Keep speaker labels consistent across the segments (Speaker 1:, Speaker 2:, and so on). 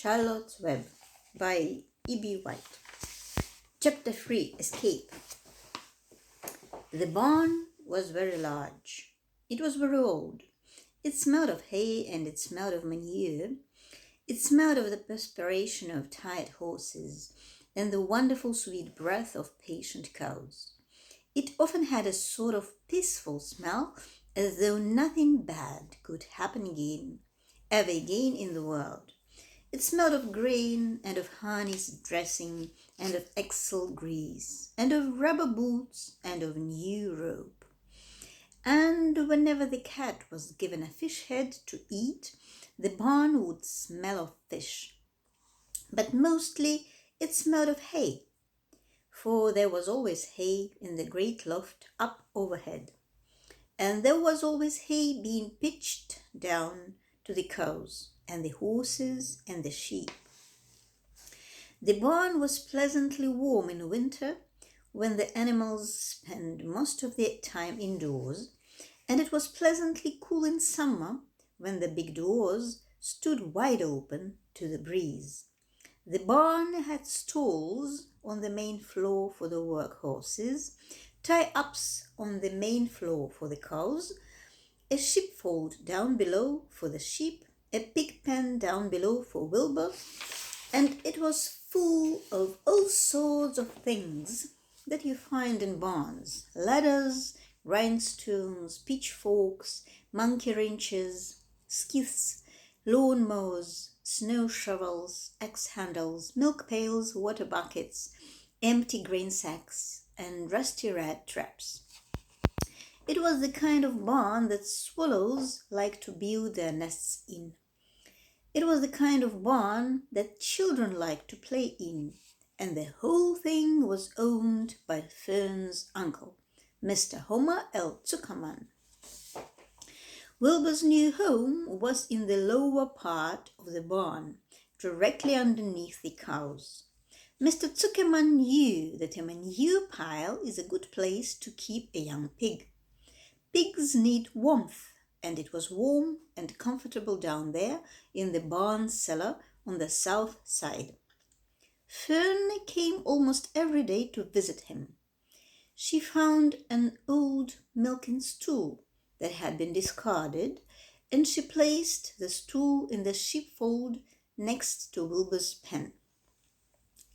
Speaker 1: Charlotte's Web by E.B. White. Chapter 3, Escape. The barn was very large. It was very old. It smelled of hay and it smelled of manure. It smelled of the perspiration of tired horses and the wonderful sweet breath of patient cows. It often had a sort of peaceful smell, as though nothing bad could happen ever again in the world. It smelled of grain and of honey's dressing and of Excel grease and of rubber boots and of new rope. And whenever the cat was given a fish head to eat, the barn would smell of fish. But mostly it smelled of hay, for there was always hay in the great loft up overhead. And there was always hay being pitched down to the cows and the horses and the sheep. The barn was pleasantly warm in winter, when the animals spent most of their time indoors, and it was pleasantly cool in summer, when the big doors stood wide open to the breeze. The barn had stalls on the main floor for the work horses, tie-ups on the main floor for the cows, a sheepfold down below for the sheep, a pig pen down below for Wilbur, and it was full of all sorts of things that you find in barns: ladders, grindstones, pitchforks, monkey wrenches, skiths, lawn mowers, snow shovels, axe handles, milk pails, water buckets, empty grain sacks, and rusty rat traps. It was the kind of barn that swallows like to build their nests in. It was the kind of barn that children like to play in, and the whole thing was owned by Fern's uncle, Mr. Homer L. Zuckerman. Wilbur's new home was in the lower part of the barn, directly underneath the cows. Mr. Zuckerman knew that a manure pile is a good place to keep a young pig. Pigs need warmth, and it was warm and comfortable down there in the barn cellar on the south side. Fern came almost every day to visit him. She found an old milking stool that had been discarded, and she placed the stool in the sheepfold next to Wilbur's pen.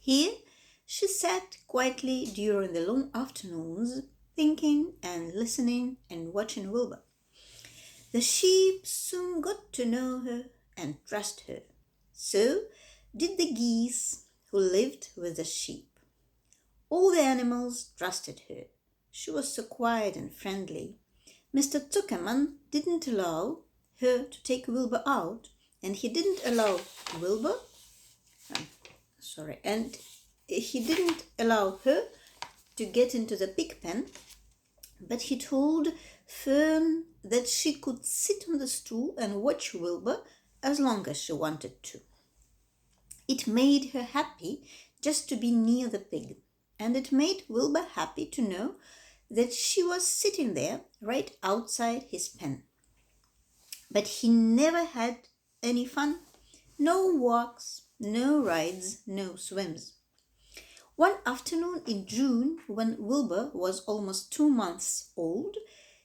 Speaker 1: Here she sat quietly during the long afternoons, thinking and listening and watching Wilbur. The sheep soon got to know her and trust her. So did the geese who lived with the sheep. All the animals trusted her. She was so quiet and friendly. Mr. Zuckerman didn't allow her to take Wilbur out, and he didn't allow her to get into the pig pen, but he told Fern that she could sit on the stool and watch Wilbur as long as she wanted to. It made her happy just to be near the pig, and it made Wilbur happy to know that she was sitting there right outside his pen. But he never had any fun. No walks, no rides, no swims. One afternoon in June, when Wilbur was almost 2 months old,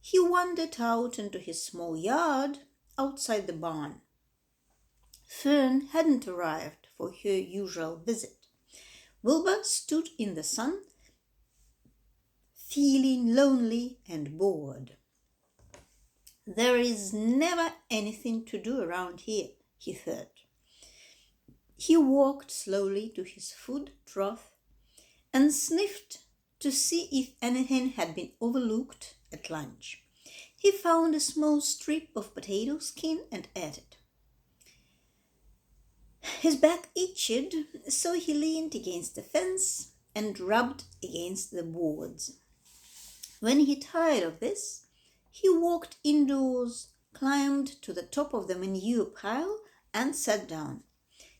Speaker 1: he wandered out into his small yard outside the barn. Fern hadn't arrived for her usual visit. Wilbur stood in the sun, feeling lonely and bored. "There is never anything to do around here," he thought. He walked slowly to his food trough and sniffed to see if anything had been overlooked at lunch. He found a small strip of potato skin and ate it. His back itched, so he leaned against the fence and rubbed against the boards. When he tired of this, he walked indoors, climbed to the top of the manure pile, and sat down.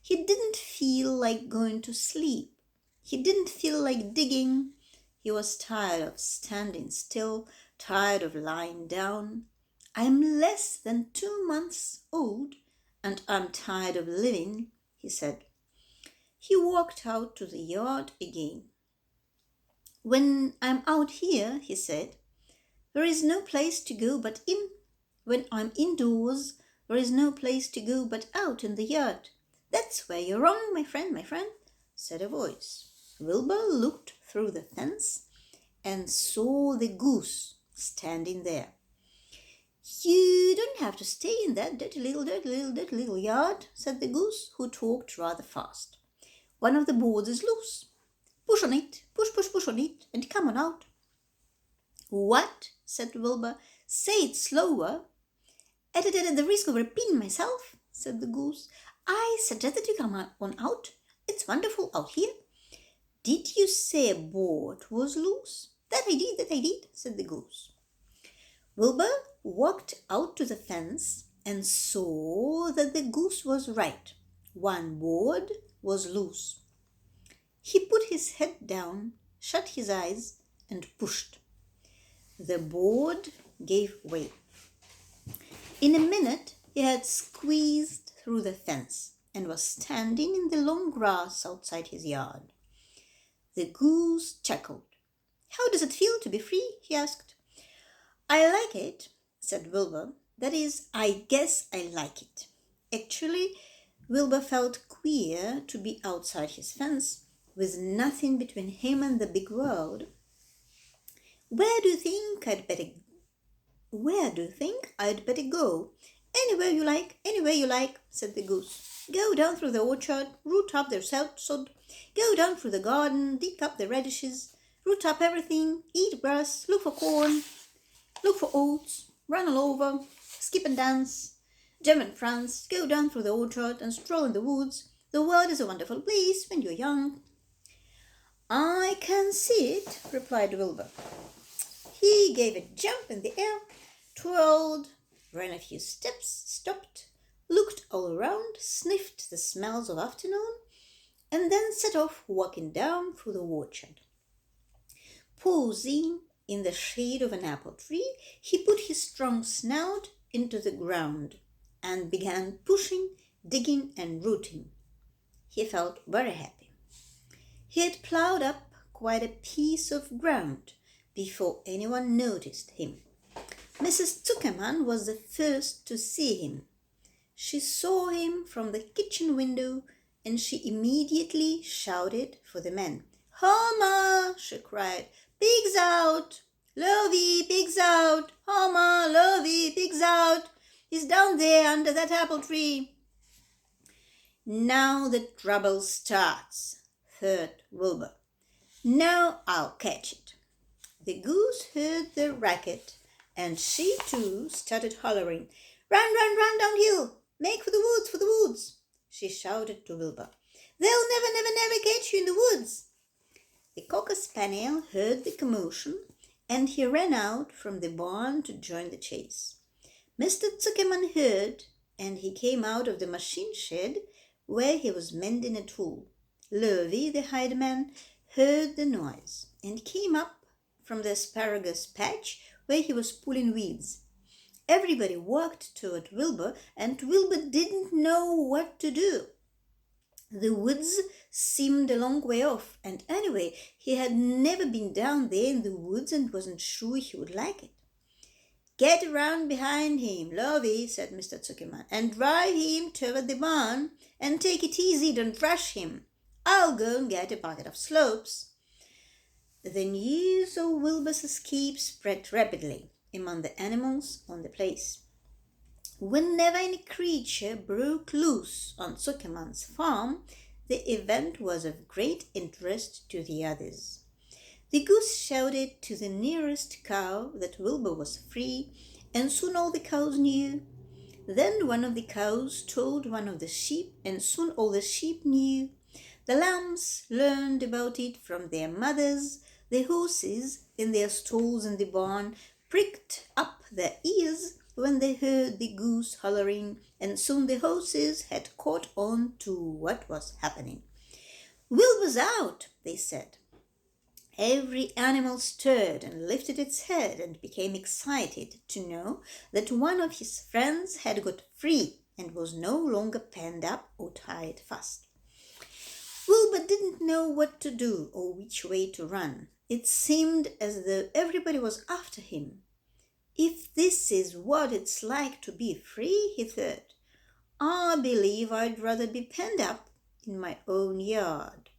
Speaker 1: He didn't feel like going to sleep. He didn't feel like digging. He was tired of standing still, tired of lying down. "I'm less than 2 months old, and I'm tired of living," he said. He walked out to the yard again. When I'm out here, he said, there is no place to go but in. When I'm indoors, there is no place to go but out in the yard. That's where you're wrong, my friend, said a voice. Wilbur looked through the fence and saw the goose standing there. You don't have to stay in that dirty little yard, said the goose, who talked rather fast. One of the boards is loose. Push on it, push on it, and come on out. What? Said Wilbur. Say it slower. At the risk of repeating myself, said the goose, I suggest that you come on out. It's wonderful out here. Did you say a board was loose? That I did, said the goose. Wilbur walked out to the fence and saw that the goose was right. One board was loose. He put his head down, shut his eyes, and pushed. The board gave way. In a minute, he had squeezed through the fence and was standing in the long grass outside his yard. The goose chuckled. How does it feel to be free? He asked. I like it, said Wilbur. That is, I guess I like it. Actually, Wilbur felt queer to be outside his fence with nothing between him and the big world. Where do you think I'd better go? Anywhere you like, said the goose. Go down through the orchard, root up the sod, go down through the garden, dig up the radishes, root up everything, eat grass, look for corn, look for oats, run all over, skip and dance, jump and prance, go down through the orchard and stroll in the woods. The world is a wonderful place when you're young. I can see it, replied Wilbur. He gave a jump in the air, twirled, ran a few steps, stopped, looked all around, sniffed the smells of afternoon, and then set off walking down through the orchard. Pausing in the shade of an apple tree, he put his strong snout into the ground and began pushing, digging, and rooting. He felt very happy. He had ploughed up quite a piece of ground before anyone noticed him. Mrs. Zuckerman was the first to see him. She saw him from the kitchen window and she immediately shouted for the men. Homer, she cried, pigs out! Lovey, pigs out! Homer, Lovey, pigs out! He's down there under that apple tree. Now the trouble starts, thought Wilbur. Now I'll catch it. The goose heard the racket, and she too started hollering. Run downhill! Make for the woods! She shouted to Wilbur. They'll never catch you in the woods! The cocker spaniel heard the commotion, and he ran out from the barn to join the chase. Mr. Zuckerman heard, and he came out of the machine shed where he was mending a tool. Lovey, the hired man, heard the noise and came up from the asparagus patch where he was pulling weeds. Everybody walked toward Wilbur, and Wilbur didn't know what to do. The woods seemed a long way off, and anyway, he had never been down there in the woods and wasn't sure he would like it. Get around behind him, Lovey, said Mr. Zuckerman, and drive him toward the barn, and take it easy, don't rush him. I'll go and get a bucket of slopes. The news of Wilbur's escape spread rapidly among the animals on the place. Whenever any creature broke loose on Zuckerman's farm, the event was of great interest to the others. The goose shouted to the nearest cow that Wilbur was free, and soon all the cows knew. Then one of the cows told one of the sheep, and soon all the sheep knew. The lambs learned about it from their mothers. The horses in their stalls in the barn pricked up their ears when they heard the goose hollering, and soon the horses had caught on to what was happening. Wilbur's out, they said. Every animal stirred and lifted its head and became excited to know that one of his friends had got free and was no longer penned up or tied fast. Wilbur didn't know what to do or which way to run. It seemed as though everybody was after him. If this is what it's like to be free, he thought, I believe I'd rather be penned up in my own yard.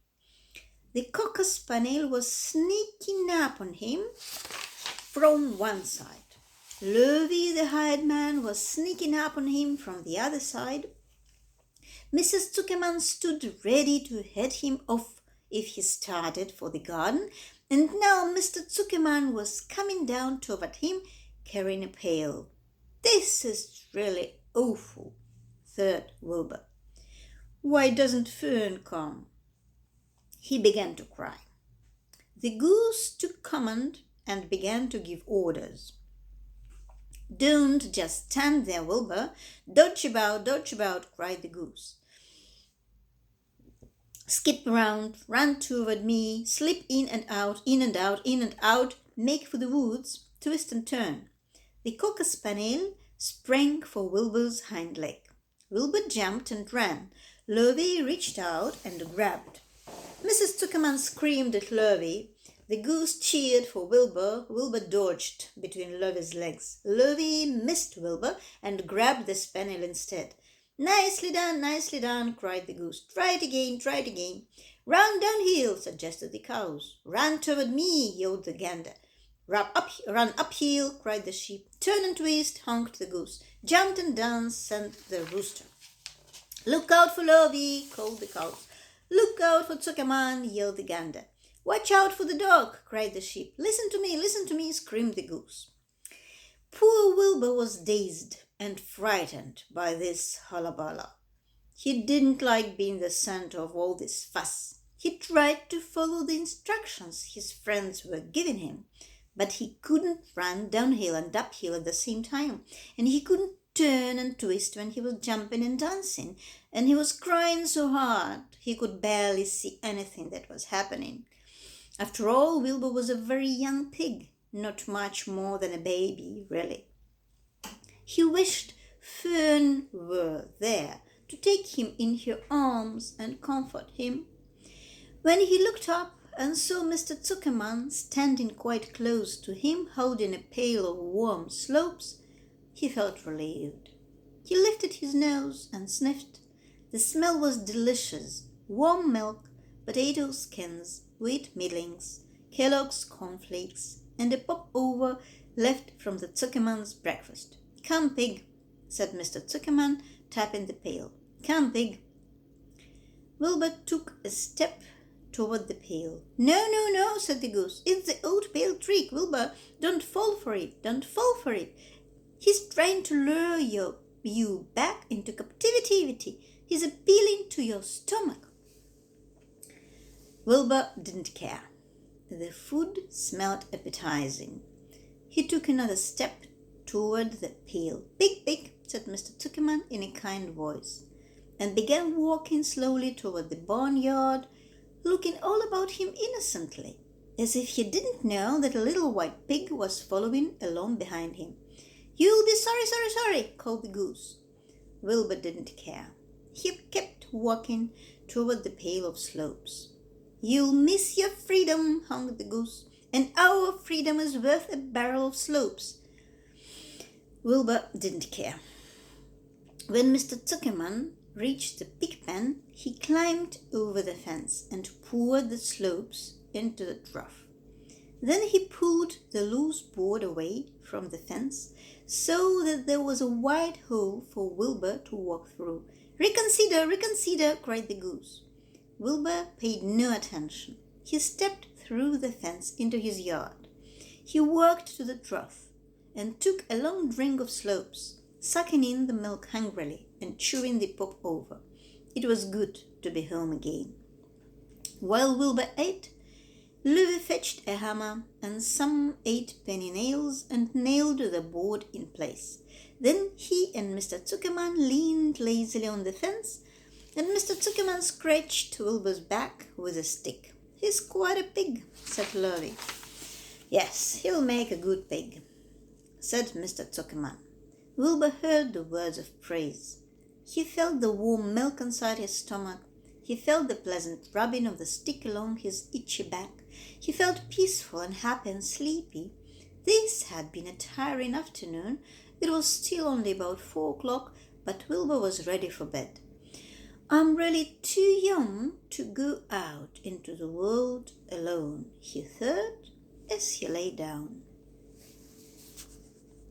Speaker 1: The cocker spaniel was sneaking up on him from one side. Lovey the hired man was sneaking up on him from the other side. Mrs. Zuckerman stood ready to head him off if he started for the garden, and now Mr. Zuckerman was coming down toward him carrying a pail. This is really awful, thought Wilbur. Why doesn't Fern come? He began to cry. The goose took command and began to give orders. Don't just stand there, Wilbur. Dodge about, cried the goose. Skip around, run toward me, slip in and out, in and out, in and out, make for the woods, twist and turn. The cocker spaniel sprang for Wilbur's hind leg. Wilbur jumped and ran. Lovey reached out and grabbed. Mrs. Zuckerman screamed at Lovey. The goose cheered for Wilbur. Wilbur dodged between Lovey's legs. Lovey missed Wilbur and grabbed the spaniel instead. Nicely done, cried the goose. Try it again. Run downhill, suggested the cows. Run toward me, yelled the gander. Run uphill, cried the sheep. Turn and twist, honked the goose. Jumped and danced, sang the rooster. Look out for Lovey, called the cows. Look out for Zuckerman, yelled the gander. Watch out for the dog, cried the sheep. Listen to me, screamed the goose. Poor Wilbur was dazed and frightened by this hullabaloo. He didn't like being the center of all this fuss. He tried to follow the instructions his friends were giving him, but he couldn't run downhill and uphill at the same time, and he couldn't turn and twist when he was jumping and dancing, and he was crying so hard he could barely see anything that was happening. After all, Wilbur was a very young pig, not much more than a baby, really. He wished Fern were there to take him in her arms and comfort him. When he looked up and saw Mr. Zuckerman standing quite close to him, holding a pail of warm slopes, he felt relieved. He lifted his nose and sniffed. The smell was delicious. Warm milk, potato skins, wheat middlings, Kellogg's cornflakes, and a pop-over left from the Zuckerman's breakfast. Come, pig, said Mr. Zuckerman, tapping the pail. Come, pig. Wilbur took a step toward the pail. No, said the goose. It's the old pail trick, Wilbur. Don't fall for it. He's trying to lure you back into captivity. He's appealing to your stomach. Wilbur didn't care. The food smelled appetizing. He took another step toward the pail. Pig, said Mr. Zuckerman in a kind voice, and began walking slowly toward the barnyard, looking all about him innocently, as if he didn't know that a little white pig was following along behind him. You'll be sorry, called the goose. Wilbur didn't care. He kept walking toward the pail of slopes. You'll miss your freedom, honked the goose, and our freedom is worth a barrel of slopes. Wilbur didn't care. When Mr. Zuckerman reached the pig pen, he climbed over the fence and poured the slopes into the trough. Then he pulled the loose board away from the fence so that there was a wide hole for Wilbur to walk through. Reconsider, cried the goose. Wilbur paid no attention. He stepped through the fence into his yard. He walked to the trough and took a long drink of slopes, sucking in the milk hungrily and chewing the pop over. It was good to be home again. While Wilbur ate, Lovey fetched a hammer and some 8 penny nails and nailed the board in place. Then he and Mr. Zuckerman leaned lazily on the fence, and Mr. Zuckerman scratched Wilbur's back with a stick. He's quite a pig, said Lovey. Yes, he'll make a good pig, said Mr. Zuckerman. Wilbur heard the words of praise. He felt the warm milk inside his stomach. He felt the pleasant rubbing of the stick along his itchy back. He felt peaceful and happy and sleepy. This had been a tiring afternoon. It was still only about 4 o'clock, but Wilbur was ready for bed. I'm really too young to go out into the world alone, he thought as he lay down.